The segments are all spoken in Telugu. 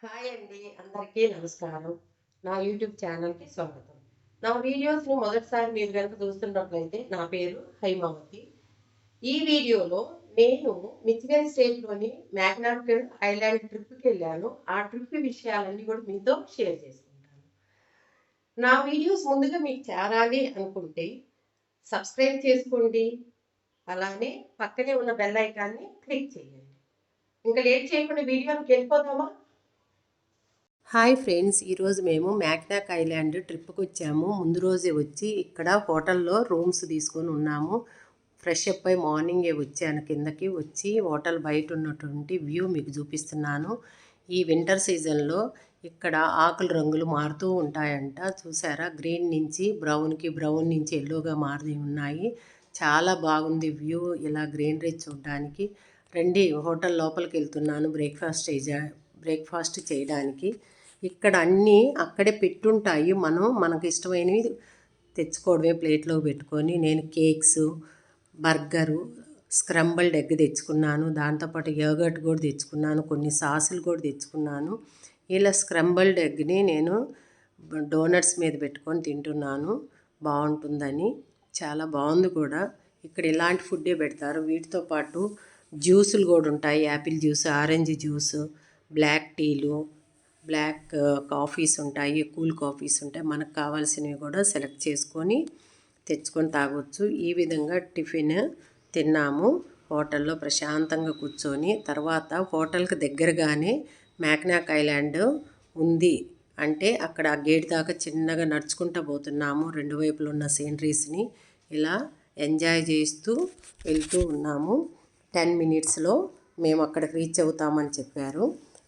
హాయ్ అండి. అందరికీ నమస్కారం. నా యూట్యూబ్ ఛానల్‌కి స్వాగతం. నా వీడియోస్‌ని మొదటిసారి మీరు గనుక చూస్తున్నట్లయితే నా పేరు హైమావతి. ఈ వీడియోలో నేను మిచిగన్ స్టేట్‌లోని మ్యాగ్నాక్ ఐలాండ్ ట్రిప్‌కెళ్ళాను. ఆ ట్రిప్ విషయాలన్నీ కూడా మీతో షేర్ చేసుకుంటాను. నా వీడియోస్ ముందుగా మీకు చేరాలి అనుకుంటే సబ్స్క్రైబ్ చేసుకోండి. అలానే పక్కనే ఉన్న బెల్ ఐకాన్‌ని క్లిక్ చేయండి. ఇంకా లేట్ చేయకుండా వీడియోలోకి వెళ్ళిపోదామా? హాయ్ ఫ్రెండ్స్, ఈరోజు మేము మ్యాగ్నాక్ ఐలాండ్ ట్రిప్కి వచ్చాము. ముందు రోజే వచ్చి ఇక్కడ హోటల్లో రూమ్స్ తీసుకొని ఉన్నాము. ఫ్రెష్ అప్ అయి మార్నింగే వచ్చాను. కిందకి వచ్చి హోటల్ బయట ఉన్నటువంటి వ్యూ మీకు చూపిస్తున్నాను. ఈ వింటర్ సీజన్లో ఇక్కడ ఆకుల రంగులు మారుతూ ఉంటాయంట. చూసారా, గ్రీన్ నుంచి బ్రౌన్కి, బ్రౌన్ నుంచి ఎల్లోగా మారి ఉన్నాయి. చాలా బాగుంది వ్యూ. ఇలా గ్రీనరీ చూడడానికి రండి. హోటల్ లోపలికి వెళ్తున్నాను బ్రేక్ఫాస్ట్ చేయడానికి. ఇక్కడ అన్నీ అక్కడే పెట్టుంటాయి. మనకు ఇష్టమైనవి తెచ్చుకోవడమే ప్లేట్లో పెట్టుకొని. నేను కేక్స్, బర్గరు, స్క్రంబల్డ్ ఎగ్ తెచ్చుకున్నాను. దాంతోపాటు యోగర్ట్ కూడా తెచ్చుకున్నాను. కొన్ని సాసులు కూడా తెచ్చుకున్నాను. ఇలా స్క్రంబల్డ్ ఎగ్ని నేను డోనట్స్ మీద పెట్టుకొని తింటున్నాను. బాగుంటుందని. చాలా బాగుంది కూడా. ఇక్కడ ఇలాంటి ఫుడ్డే పెడతారు. వీటితో పాటు జ్యూసులు కూడా ఉంటాయి. Apple juice, orange juice, black టీలు, బ్లాక్ కాఫీస్ ఉంటాయి, కూల్ కాఫీస్ ఉంటాయి. మనకు కావాల్సినవి కూడా సెలెక్ట్ చేసుకొని తెచ్చుకొని తాగొచ్చు. ఈ విధంగా టిఫిన్ తిన్నాము హోటల్లో ప్రశాంతంగా కూర్చొని. తర్వాత హోటల్కి దగ్గరగానే మ్యాగ్నాక్ ఐలాండ్ ఉంది. అంటే అక్కడ ఆ గేట్ దాకా చిన్నగా నడుచుకుంటూ పోతున్నాము. రెండు వైపులు ఉన్న సీనరీస్ని ఇలా ఎంజాయ్ చేస్తూ వెళ్తూ ఉన్నాము. 10 మినిట్స్లో మేము అక్కడికి రీచ్ అవుతామని చెప్పారు.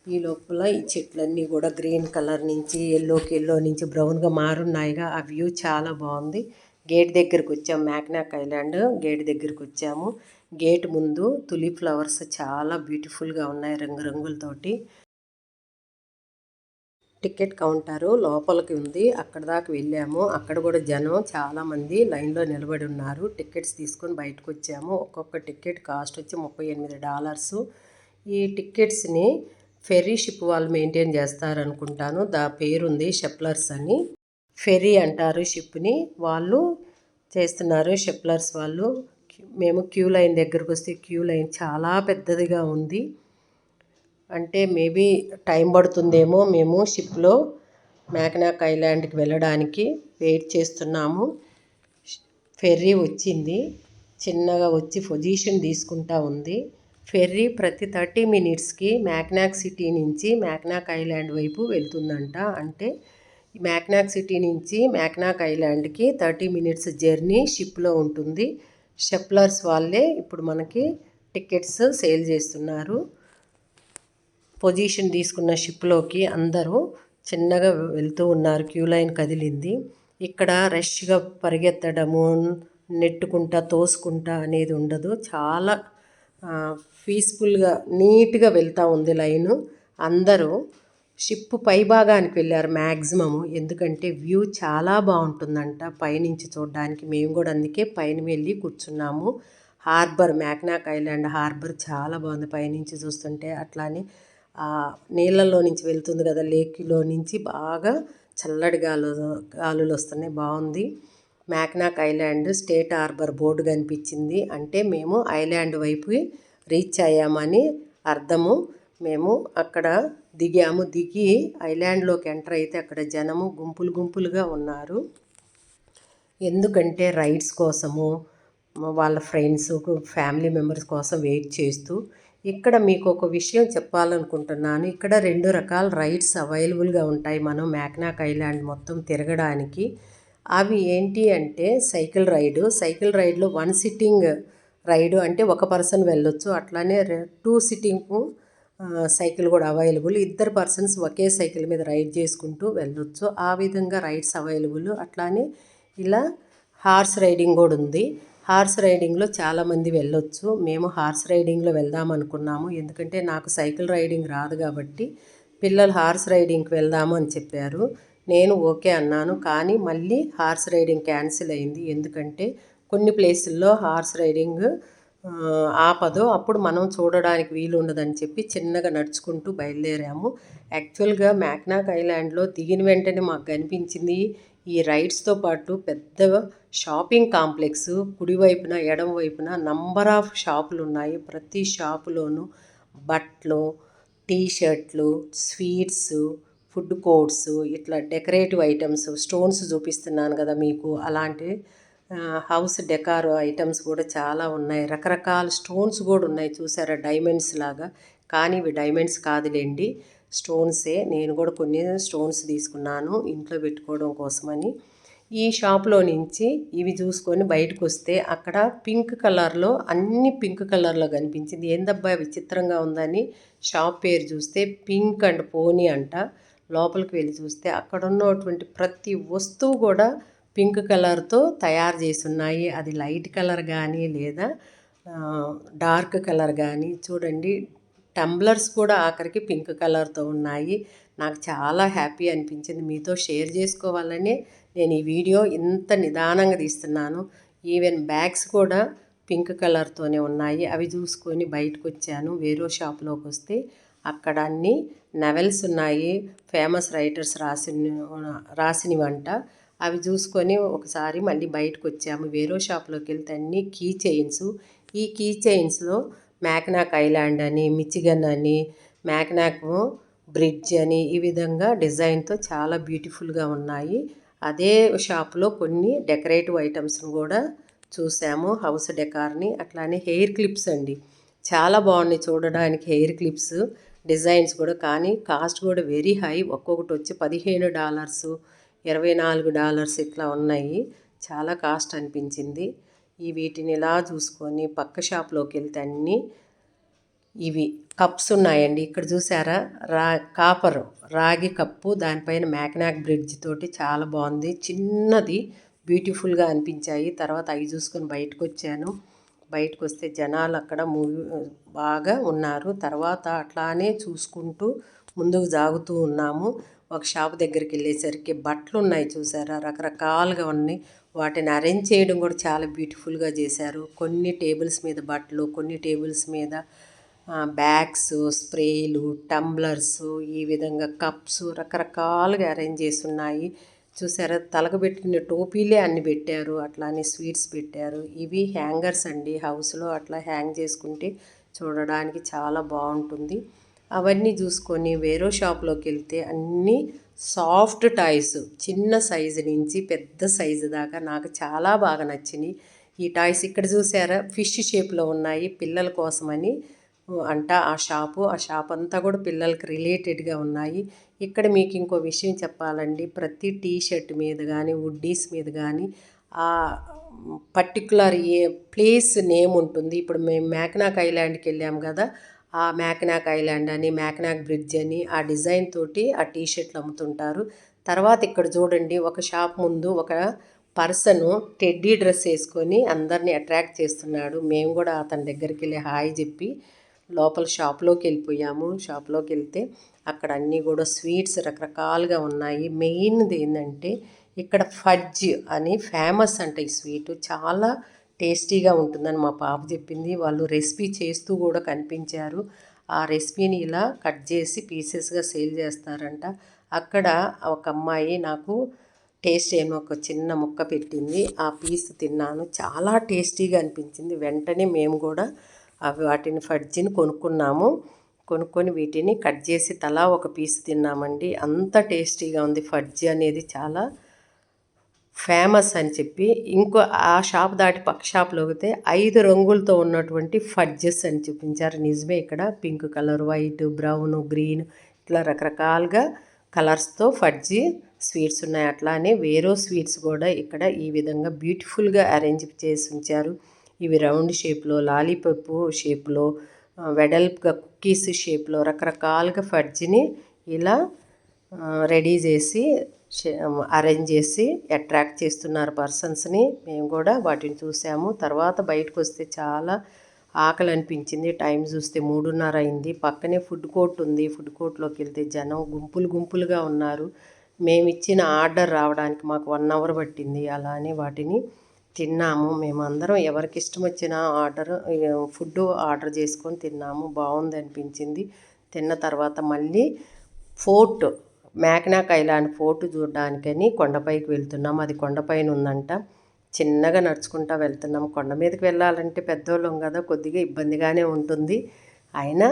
ఈ లోపల ఈ చెట్లన్నీ కూడా గ్రీన్ కలర్ నుంచి ఎల్లో నుంచి బ్రౌన్గా మారున్నాయిగా. ఆ వ్యూ చాలా బాగుంది. గేట్ దగ్గరికి వచ్చాము. మ్యాగ్నాక్ ఐలాండ్ గేట్ దగ్గరికి వచ్చాము. గేట్ ముందు తులిప్ ఫ్లవర్స్ చాలా బ్యూటిఫుల్గా ఉన్నాయి రంగురంగులతోటి. టికెట్ కౌంటరు లోపలికి ఉంది. అక్కడ దాకా వెళ్ళాము. అక్కడ కూడా జనం చాలామంది లైన్లో నిలబడి ఉన్నారు. టికెట్స్ తీసుకొని బయటకు వచ్చాము. ఒక్కొక్క టికెట్ కాస్ట్ వచ్చి $38. ఈ టికెట్స్ని ఫెర్రీ షిప్ వాళ్ళు మెయింటైన్ చేస్తారనుకుంటాను. పేరుంది షెప్లర్స్ అని. ఫెర్రీ అంటారు షిప్ని. వాళ్ళు చేస్తున్నారు షెప్లర్స్ వాళ్ళు. మేము క్యూ లైన్ దగ్గరకు వస్తే క్యూ లైన్ చాలా పెద్దదిగా ఉంది. అంటే మేబీ టైం పడుతుందేమో. మేము షిప్లో మ్యాగ్నాక్ ఐలాండ్కి వెళ్ళడానికి వెయిట్ చేస్తున్నాము. ఫెర్రీ వచ్చింది. చిన్నగా వచ్చి పొజిషన్ తీసుకుంటా ఉంది. ఫెర్రీ ప్రతి 30 మినిట్స్కి మ్యాగ్నాక్ సిటీ నుంచి మ్యాగ్నాక్ ఐలాండ్ వైపు వెళ్తుందంట. అంటే మ్యాగ్నాక్ సిటీ నుంచి మ్యాగ్నాక్ ఐలాండ్కి 30 మినిట్స్ జర్నీ షిప్లో ఉంటుంది. షెప్లర్స్ వాళ్ళే ఇప్పుడు మనకి టికెట్స్ సేల్ చేస్తున్నారు. పొజిషన్ తీసుకున్న షిప్లోకి అందరూ చిన్నగా వెళ్తూ ఉన్నారు. క్యూ లైన్ కదిలింది. ఇక్కడ రష్గా పరిగెత్తడము, నెట్టుకుంటా తోసుకుంటా అనేది ఉండదు. చాలా పీస్ఫుల్గా నీట్గా వెళ్తూ ఉంది లైను. అందరూ షిప్ పై భాగానికి వెళ్ళారు మ్యాక్సిమము. ఎందుకంటే వ్యూ చాలా బాగుంటుందంట పైనుంచి చూడడానికి. మేము కూడా అందుకే పైన వెళ్ళి కూర్చున్నాము. హార్బర్, మ్యాగ్నాక్ ఐలాండ్ హార్బర్ చాలా బాగుంది పైనుంచి చూస్తుంటే. అట్లానే నీళ్ళల్లో నుంచి వెళ్తుంది కదా, లేక్లో నుంచి బాగా చల్లటి గాలులు వస్తున్నాయి. బాగుంది. మ్యాగ్నాక్ ఐలాండ్ స్టేట్ హార్బర్ బోర్డు కనిపించింది. అంటే మేము ఐలాండ్ వైపు రీచ్ అయ్యామని అర్థము. మేము అక్కడ దిగాము. దిగి ఐలాండ్లోకి ఎంటర్ అయితే అక్కడ జనము గుంపులుగా ఉన్నారు. ఎందుకంటే రైడ్స్ కోసము, వాళ్ళ ఫ్రెండ్స్, ఫ్యామిలీ మెంబర్స్ కోసం వెయిట్ చేస్తూ. ఇక్కడ మీకు ఒక విషయం చెప్పాలనుకుంటున్నాను. ఇక్కడ 2 రకాల రైడ్స్ అవైలబుల్గా ఉంటాయి మనం మ్యాగ్నాక్ ఐలాండ్ మొత్తం తిరగడానికి. అవి ఏంటి అంటే సైకిల్ రైడ్లో 1 సిట్టింగ్ రైడు, అంటే ఒక పర్సన్ వెళ్ళొచ్చు. అట్లానే 2 సిట్టింగ్ సైకిల్ కూడా అవైలబుల్. 2 పర్సన్స్ ఒకే సైకిల్ మీద రైడ్ చేసుకుంటూ వెళ్ళొచ్చు. ఆ విధంగా రైడ్స్ అవైలబుల్. అట్లానే ఇలా హార్స్ రైడింగ్ కూడా ఉంది. హార్స్ రైడింగ్లో చాలామంది వెళ్ళొచ్చు. మేము హార్స్ రైడింగ్లో వెళ్దాం అనుకున్నాము. ఎందుకంటే నాకు సైకిల్ రైడింగ్ రాదు కాబట్టి పిల్లలు హార్స్ రైడింగ్కి వెళ్దాము అని చెప్పారు. నేను ఓకే అన్నాను. కానీ మళ్ళీ హార్స్ రైడింగ్ క్యాన్సిల్ అయింది. ఎందుకంటే కొన్ని ప్లేసుల్లో హార్స్ రైడింగ్ ఆపదో అప్పుడు మనం చూడడానికి వీలు ఉండదని చెప్పి చిన్నగా నడుచుకుంటూ బయలుదేరాము. యాక్చువల్గా మ్యాక్నాక్ ఐలాండ్లో దిగిన వెంటనే మాకు కనిపించింది ఈ రైడ్స్తో పాటు పెద్ద షాపింగ్ కాంప్లెక్స్. కుడివైపున ఎడం వైపున నంబర్ ఆఫ్ షాపులు ఉన్నాయి. ప్రతి షాపులోనూ బట్టలు, టీ షర్ట్లు, స్వీట్స్, ఫుడ్ కోర్ట్స్, ఇట్లా డెకరేటివ్ ఐటమ్స్, స్టోన్స్ చూపిస్తున్నాను కదా మీకు, అలాంటి హౌస్ డెకార్ ఐటమ్స్ కూడా చాలా ఉన్నాయి. రకరకాల స్టోన్స్ కూడా ఉన్నాయి చూసారా, డైమండ్స్ లాగా. కానీ ఇవి డైమండ్స్ కాదులేండి, స్టోన్సే. నేను కూడా కొన్ని స్టోన్స్ తీసుకున్నాను ఇంట్లో పెట్టుకోవడం కోసమని. ఈ షాప్లో నుంచి ఇవి చూసుకొని బయటకు వస్తే అక్కడ పింక్ కలర్లో, అన్ని పింక్ కలర్లో కనిపించింది. ఏందబ్బా విచిత్రంగా ఉందని షాప్ పేరు చూస్తే పింక్ అండ్ పోనీ అంట. లోపలికి వెళ్ళి చూస్తే అక్కడ ఉన్నటువంటి ప్రతి వస్తువు కూడా పింక్ కలర్తో తయారు చేసి ఉన్నాయి. అది లైట్ కలర్ కానీ లేదా డార్క్ కలర్ కానీ. చూడండి, టంబ్లర్స్ కూడా ఆఖరికి పింక్ కలర్తో ఉన్నాయి. నాకు చాలా హ్యాపీ అనిపించింది. మీతో షేర్ చేసుకోవాలని నేను ఈ వీడియో ఇంత నిదానంగా తీస్తున్నాను. ఈవెన్ బ్యాగ్స్ కూడా పింక్ కలర్తోనే ఉన్నాయి. అవి చూసుకొని బయటకు వచ్చాను. వేరే షాప్లోకి వస్తే అక్కడ అన్ని నవెల్స్ ఉన్నాయి, ఫేమస్ రైటర్స్ రాసినవంట. అవి చూసుకొని ఒకసారి మళ్ళీ బయటకు వచ్చాము. వేరే షాప్లోకి వెళ్తే అన్ని కీ చైన్స్. ఈ కీ చైన్స్లో మ్యాక్నాక్ ఐలాండ్ అని, మిచిగన్ అని, మ్యాక్నాక్ బ్రిడ్జ్ అని ఈ విధంగా డిజైన్తో చాలా బ్యూటిఫుల్గా ఉన్నాయి. అదే షాప్లో కొన్ని డెకరేటివ్ ఐటమ్స్ని కూడా చూసాము, హౌస్ డెకార్ని. అట్లానే హెయిర్ క్లిప్స్ అండి, చాలా బాగున్నాయి చూడడానికి హెయిర్ క్లిప్స్ డిజైన్స్ కూడా. కానీ కాస్ట్ కూడా వెరీ హై. ఒక్కొక్కటి వచ్చి $15, $24 ఇట్లా ఉన్నాయి. చాలా కాస్ట్ అనిపించింది. వీటిని ఇలా చూసుకొని పక్క షాప్లోకి వెళ్తే అన్నీ ఇవి కప్స్ ఉన్నాయండి. ఇక్కడ చూసారా, కాపర్ రాగి కప్పు, దానిపైన మ్యాక్నాక్ బ్రిడ్జ్ తోటి చాలా బాగుంది. చిన్నది బ్యూటిఫుల్గా అనిపించాయి. తర్వాత అవి చూసుకొని బయటకు వచ్చాను. బయటకు వస్తే జనాలు అక్కడ బాగా ఉన్నారు. తర్వాత అట్లానే చూసుకుంటూ ముందుకు సాగుతూ ఉన్నాము. ఒక షాప్ దగ్గరికి వెళ్ళేసరికి బట్టలు ఉన్నాయి చూసారా, రకరకాలుగా ఉన్నాయి. వాటిని అరేంజ్ చేయడం కూడా చాలా బ్యూటిఫుల్గా చేశారు. కొన్ని టేబుల్స్ మీద బట్టలు, కొన్ని టేబుల్స్ మీద బ్యాగ్స్, స్ప్రేలు, టంబ్లర్స్, ఈ విధంగా కప్స్ రకరకాలుగా అరేంజ్ చేసి ఉన్నాయి చూసారా. తలకు పెట్టుకునే టోపీలే అన్ని పెట్టారు. అట్లానే స్వీట్స్ పెట్టారు. ఇవి హ్యాంగర్స్ అండి, హౌస్లో అట్లా హ్యాంగ్ చేసుకుంటే చూడడానికి చాలా బాగుంటుంది. అవన్నీ చూసుకొని వేరే షాప్లోకి వెళ్తే అన్నీ సాఫ్ట్ టాయ్స్, చిన్న సైజు నుంచి పెద్ద సైజు దాకా నాకు చాలా బాగా నచ్చినాయి ఈ టాయ్స్. ఇక్కడ చూసారా, ఫిష్ షేప్లో ఉన్నాయి పిల్లల కోసమని అంట ఆ షాప్ అంతా కూడా పిల్లలకి రిలేటెడ్గా ఉన్నాయి. ఇక్కడ మీకు ఇంకో విషయం చెప్పాలండి, ప్రతి టీ షర్ట్ మీద కానీ వుడ్డీస్ మీద కానీ ఆ పర్టికులర్ ప్లేస్ నేమ్ ఉంటుంది. ఇప్పుడు మేము మ్యాక్నాక్ ఐలాండ్కి వెళ్ళాము కదా, ఆ మ్యాక్నాక్ ఐలాండ్ అని, మ్యాక్నాక్ బ్రిడ్జ్ అని ఆ డిజైన్ తోటి ఆ టీ షర్ట్లు అమ్ముతుంటారు. తర్వాత ఇక్కడ చూడండి, ఒక షాప్ ముందు ఒక పర్సను టెడ్డీ డ్రెస్ వేసుకొని అందరినీ అట్రాక్ట్ చేస్తున్నాడు. మేము కూడా అతని దగ్గరికి వెళ్ళి హాయ్ చెప్పి లోపల షాప్లోకి వెళ్ళిపోయాము. షాప్లోకి వెళ్తే అక్కడ అన్నీ కూడా స్వీట్స్ రకరకాలుగా ఉన్నాయి. మెయిన్ది ఏంటంటే ఇక్కడ ఫడ్జ్ అని ఫేమస్ అంట. ఈ స్వీటు చాలా టేస్టీగా ఉంటుందని మా పాప చెప్పింది. వాళ్ళు రెసిపీ చేస్తూ కూడా కనిపించారు. ఆ రెసిపీని ఇలా కట్ చేసి పీసెస్గా సేల్ చేస్తారంట. అక్కడ ఒక అమ్మాయి నాకు టేస్ట్ ఏమో ఒక చిన్న ముక్క పెట్టింది. ఆ పీస్ తిన్నాను, చాలా టేస్టీగా అనిపించింది. వెంటనే మేము కూడా వాటిని ఫడ్జిని కొనుక్కున్నాము. కొనుక్కొని వీటిని కట్ చేసి తలా ఒక పీస్ తిన్నామండి. అంత టేస్టీగా ఉంది. ఫడ్జ్ అనేది చాలా ఫేమస్ అని చెప్పి ఇంకో ఆ షాప్ దాటి పక్క షాప్లో పోతే 5 రంగులతో ఉన్నటువంటి ఫడ్జెస్ అని చూపించారు. నిజమే, ఇక్కడ pink colour, white, brown, green ఇట్లా రకరకాలుగా కలర్స్తో ఫడ్జీ స్వీట్స్ ఉన్నాయి. అట్లానే వేరే స్వీట్స్ కూడా ఇక్కడ ఈ విధంగా బ్యూటిఫుల్గా అరేంజ్ చేసి ఉంచారు. ఇవి రౌండ్ షేప్లో, లాలీపాప్ షేప్లో, వెడల్పుగా కుక్కీస్ షేప్లో రకరకాలుగా ఫడ్జిని ఇలా రెడీ చేసి అరేంజ్ చేసి అట్రాక్ట్ చేస్తున్నారు పర్సన్స్ని. మేము కూడా వాటిని చూసాము. తర్వాత బయటకు వస్తే చాలా ఆకలి అనిపించింది. టైం చూస్తే 3:30 అయింది. పక్కనే ఫుడ్ కోర్ట్ ఉంది. ఫుడ్ కోర్ట్లోకి వెళ్తే జనం గుంపులుగా ఉన్నారు. మేము ఇచ్చిన ఆర్డర్ రావడానికి మాకు 1 అవర్ పట్టింది. అలానే వాటిని తిన్నాము. మేమందరం ఎవరికి ఇష్టం వచ్చిన ఫుడ్ ఆర్డర్ చేసుకొని తిన్నాము. బాగుంది అనిపించింది. తిన్న తర్వాత మళ్ళీ ఫోర్ట్ మ్యాగ్నాక్ ఐలాండ్ ఫోర్ట్ చూడడానికని కొండపైకి వెళ్తున్నాం. అది కొండపైన ఉందంట. చిన్నగా నడుచుకుంటూ వెళ్తున్నాం. కొండ మీదకి వెళ్ళాలంటే పెద్దోళ్ళం కదా, కొద్దిగా ఇబ్బందిగానే ఉంటుంది. అయినా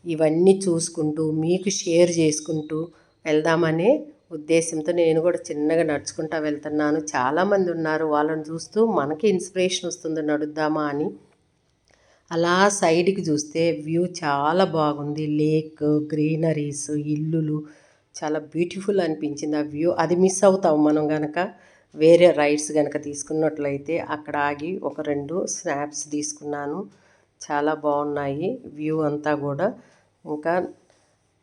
ఇవన్నీ చూసుకుంటూ మీకు షేర్ చేసుకుంటూ వెళ్దామనే ఉద్దేశంతో నేను కూడా చిన్నగా నడుచుకుంటూ వెళ్తున్నాను. చాలామంది ఉన్నారు, వాళ్ళని చూస్తూ మనకి ఇన్స్పిరేషన్ వస్తుంది నడుద్దామా అని. అలా సైడ్కి చూస్తే వ్యూ చాలా బాగుంది. లేక్, గ్రీనరీస్, ఇల్లులు చాలా బ్యూటిఫుల్ అనిపించింది ఆ వ్యూ. అది మిస్ అవుతాం మనం గనక వేరే రైడ్స్ కనుక తీసుకున్నట్లయితే. అక్కడ ఆగి ఒక 2 స్నాప్స్ తీసుకున్నాను. చాలా బాగున్నాయి వ్యూ అంతా కూడా. ఇంకా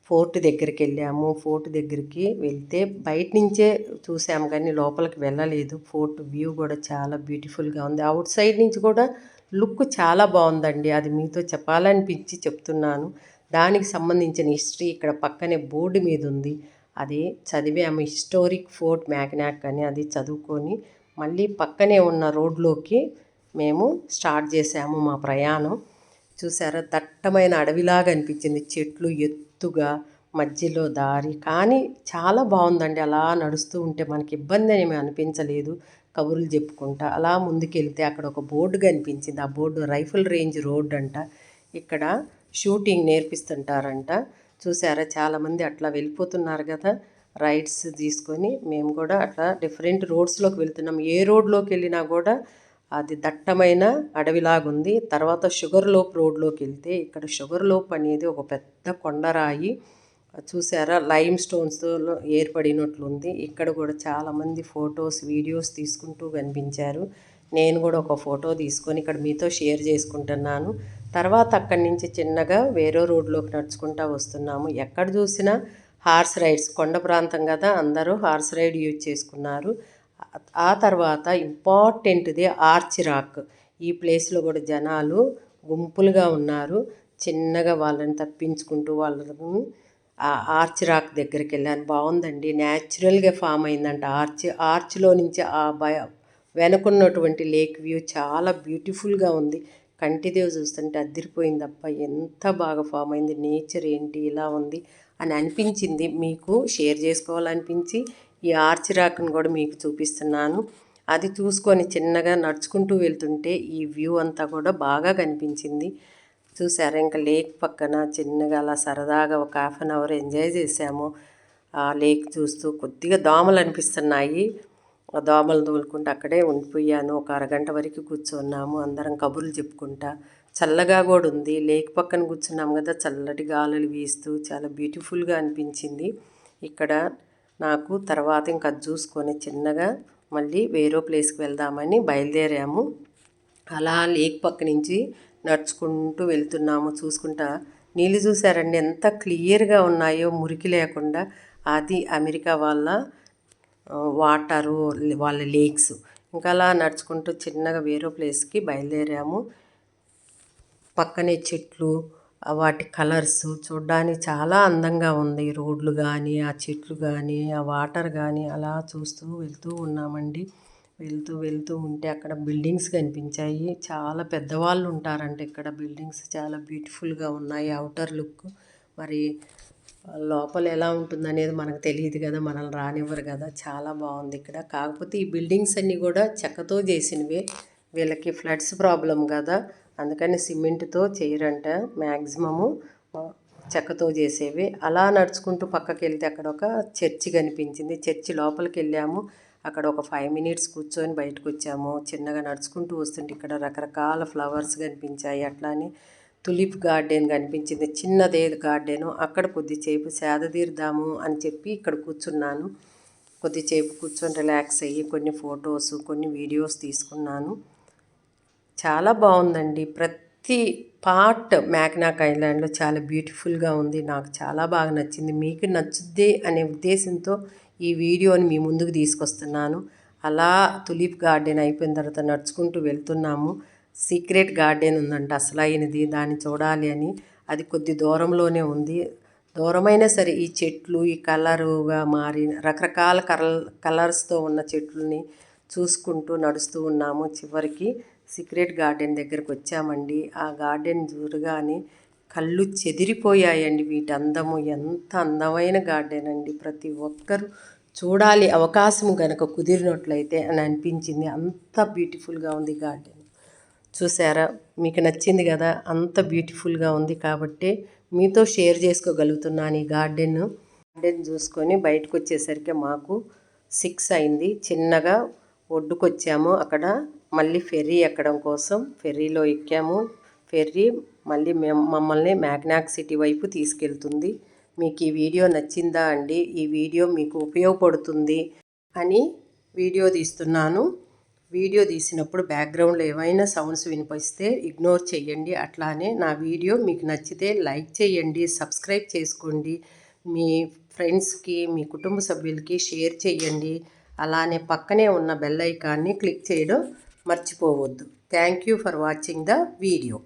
ఫోర్ట్ దగ్గరికి వెళ్ళాము. ఫోర్ట్ దగ్గరికి వెళ్తే బయట నుంచే చూసాము కానీ లోపలికి వెళ్ళలేదు. ఫోర్ట్ వ్యూ కూడా చాలా బ్యూటిఫుల్గా ఉంది. అవుట్ సైడ్ నుంచి కూడా లుక్ చాలా బాగుందండి. అది మీతో చెప్పాలనిపించి చెప్తున్నాను. దానికి సంబంధించిన హిస్టరీ ఇక్కడ పక్కనే బోర్డు మీద ఉంది. అది చదివాము, హిస్టోరిక్ ఫోర్ట్ మ్యాగ్నాక్ అని. అది చదువుకొని మళ్ళీ పక్కనే ఉన్న రోడ్లోకి మేము స్టార్ట్ చేసాము మా ప్రయాణం. చూసారా, దట్టమైన అడవిలాగా అనిపించింది. చెట్లు ఎత్తుగా, మధ్యలో దారి, కానీ చాలా బాగుందండి. అలా నడుస్తూ ఉంటే మనకి ఇబ్బంది ఏమీ అనిపించలేదు. కబుర్లు చెప్పుకుంటా అలా ముందుకెళ్తే అక్కడ ఒక బోర్డు కనిపించింది. ఆ బోర్డు రైఫిల్ రేంజ్ రోడ్ అంట. ఇక్కడ షూటింగ్ నేర్పిస్తుంటారంట. చూసారా, చాలామంది అట్లా వెళ్ళిపోతున్నారు కదా రైడ్స్ తీసుకొని. మేము కూడా అట్లా డిఫరెంట్ రోడ్స్లోకి వెళ్తున్నాం. ఏ రోడ్లోకి వెళ్ళినా కూడా అది దట్టమైన అడవిలాగుంది. తర్వాత షుగర్ లోప్ రోడ్లోకి వెళ్తే ఇక్కడ షుగర్ లోప్ అనేది ఒక పెద్ద కొండరాయి. చూసారా, లైమ్ స్టోన్స్తో ఏర్పడినట్లుంది. ఇక్కడ కూడా చాలామంది ఫొటోస్, వీడియోస్ తీసుకుంటూ కనిపించారు. నేను కూడా ఒక ఫోటో తీసుకొని ఇక్కడ మీతో షేర్ చేసుకుంటున్నాను. తర్వాత అక్కడి నుంచి చిన్నగా వేరే రోడ్లోకి నడుచుకుంటూ వస్తున్నాము. ఎక్కడ చూసినా హార్స్ రైడ్స్, కొండ ప్రాంతం కదా, అందరూ హార్స్ రైడ్ యూజ్ చేసుకున్నారు. ఆ తర్వాత ఇంపార్టెంట్ది ఆర్చ్ రాక్. ఈ ప్లేస్లో కూడా జనాలు గుంపులుగా ఉన్నారు. చిన్నగా వాళ్ళని తప్పించుకుంటూ వాళ్ళని ఆ ఆర్చ్ రాక్ దగ్గరికి వెళ్ళాను. బాగుందండి, న్యాచురల్గా ఫామ్ అయిందంట ఆర్చ్లో నుంచి వెనుకున్నటువంటి లేక్ వ్యూ చాలా బ్యూటిఫుల్గా ఉంది. కంటిదేవి చూస్తుంటే అదిరిపోయిందప్ప, ఎంత బాగా ఫామ్ అయింది. నేచర్ ఏంటి ఇలా ఉంది అని అనిపించింది. మీకు షేర్ చేసుకోవాలనిపించి ఈ ఆర్చ్ రాక్ని కూడా మీకు చూపిస్తున్నాను. అది చూసుకొని చిన్నగా నడుచుకుంటూ వెళ్తుంటే ఈ వ్యూ అంతా కూడా బాగా కనిపించింది. చూసారా, ఇంకా లేక్ పక్కన చిన్నగా అలా సరదాగా ఒక ½ అన్ అవర్ ఎంజాయ్ చేసాము. ఆ లేక్ చూస్తూ కొద్దిగా దోమలు అనిపిస్తున్నాయి. ఆ దోమలు తోలుకుంటూ అక్కడే ఉండిపోయాను. ఒక అరగంట వరకు కూర్చున్నాము. అందరం కబుర్లు చెప్పుకుంటా. చల్లగా కూడా ఉంది. లేక్ పక్కన కూర్చున్నాము కదా, చల్లటి గాలులు వీస్తూ చాలా బ్యూటిఫుల్గా అనిపించింది. ఇక్కడ నాకు తర్వాత ఇంకా చూసుకొని చిన్నగా మళ్ళీ వేరే ప్లేస్కి వెళ్దామని బయలుదేరాము. అలా లేక్ పక్క నుంచి నడుచుకుంటూ వెళ్తున్నాము. చూసుకుంటా నీళ్ళు చూసారండి ఎంత క్లియర్గా ఉన్నాయో, మురికి లేకుండా. అది అమెరికా వాళ్ళ వాటరు, వాళ్ళ లేక్స్. ఇంకా అలా నడుచుకుంటూ చిన్నగా వేరే ప్లేస్కి బయలుదేరాము. పక్కనే చెట్లు, వాటి కలర్స్ చూడడానికి చాలా అందంగా ఉంది. రోడ్లు కానీ, ఆ చెట్లు కానీ, ఆ వాటర్ కానీ అలా చూస్తూ వెళ్తూ ఉన్నామండి. వెళ్తూ ఉంటే అక్కడ బిల్డింగ్స్ కనిపించాయి. చాలా పెద్దవాళ్ళు ఉంటారంట ఇక్కడ. బిల్డింగ్స్ చాలా బ్యూటిఫుల్గా ఉన్నాయి. అవుటర్ లుక్ మరి లోపల ఎలా ఉంటుందనేది మనకు తెలియదు కదా, మనల్ని రానివ్వరు కదా. చాలా బాగుంది ఇక్కడ. కాకపోతే ఈ బిల్డింగ్స్ అన్నీ కూడా చెక్కతో చేసినవే. వీళ్ళకి ఫ్లడ్స్ ప్రాబ్లం కదా, అందుకని సిమెంట్తో చేయరంట. మ్యాక్సిమము చెక్కతో చేసేవి. అలా నడుచుకుంటూ పక్కకి వెళ్తే అక్కడ ఒక చర్చి కనిపించింది. చర్చి లోపలికి వెళ్ళాము. అక్కడ ఒక 5 మినిట్స్ కూర్చొని బయటకు వచ్చాము. చిన్నగా నడుచుకుంటూ వస్తుంటే ఇక్కడ రకరకాల ఫ్లవర్స్ కనిపించాయి. అట్లానే తులిప్ గార్డెన్ కనిపించింది. చిన్నదే గార్డెను. అక్కడ కొద్దిసేపు సేద తీరుదాము అని చెప్పి ఇక్కడ కూర్చున్నాను. కొద్దిసేపు కూర్చొని రిలాక్స్ అయ్యి కొన్ని ఫొటోస్, కొన్ని వీడియోస్ తీసుకున్నాను. చాలా బాగుందండి. ప్రతి పార్ట్ మ్యాగ్నాక్ ఐలాండ్లో చాలా బ్యూటిఫుల్గా ఉంది. నాకు చాలా బాగా నచ్చింది. మీకు నచ్చుద్ది అనే ఉద్దేశంతో ఈ వీడియోని మీ ముందుకు తీసుకొస్తున్నాను. అలా తులిప్ గార్డెన్ అయిపోయిన తర్వాత నడుచుకుంటూ వెళ్తున్నాము. సీక్రెట్ గార్డెన్ ఉందంట అసలైనది, దాన్ని చూడాలి అని. అది కొద్ది దూరంలోనే ఉంది. దూరమైనా సరే ఈ చెట్లు, ఈ కలరుగా మారి రకరకాల కలర్స్తో ఉన్న చెట్లని చూసుకుంటూ నడుస్తూ ఉన్నాము. చివరికి సీక్రెట్ గార్డెన్ దగ్గరకు వచ్చామండి. ఆ గార్డెన్ చూడగానే కళ్ళు చెదిరిపోయాయండి. వీటి అందము ఎంత అందమైన గార్డెన్ అండి. ప్రతి ఒక్కరూ చూడాలి, అవకాశం కనుక కుదిరినట్లయితే అని అనిపించింది. అంత బ్యూటిఫుల్గా ఉంది గార్డెన్. చూసారా, మీకు నచ్చింది కదా, అంత బ్యూటిఫుల్గా ఉంది కాబట్టి మీతో షేర్ చేసుకోగలుగుతున్నాను ఈ గార్డెన్ చూసుకొని బయటకు వచ్చేసరికి మాకు 6 అయింది. చిన్నగా ఒడ్డుకొచ్చాము. అక్కడ మళ్ళీ ఫెర్రీ ఎక్కడం కోసం ఫెర్రీలో ఎక్కాము. ఫెర్రీ మళ్ళీ మమ్మల్ని మ్యాగ్నాక్ సిటీ వైపు తీసుకెళ్తుంది. మీకు ఈ వీడియో నచ్చిందా అండి? ఈ వీడియో మీకు ఉపయోగపడుతుంది అని వీడియో తీస్తున్నాను. వీడియో తీసినప్పుడు బ్యాక్గ్రౌండ్లో ఏమైనా సౌండ్స్ వినిపిస్తే ఇగ్నోర్ చేయండి. అట్లానే నా వీడియో మీకు నచ్చితే లైక్ చేయండి, సబ్స్క్రైబ్ చేసుకోండి, మీ ఫ్రెండ్స్కి, మీ కుటుంబ సభ్యులకి షేర్ చేయండి. అలానే పక్కనే ఉన్న బెల్ ఐకాన్ని క్లిక్ చేయడం మర్చిపోవద్దు. Thank you for watching the video.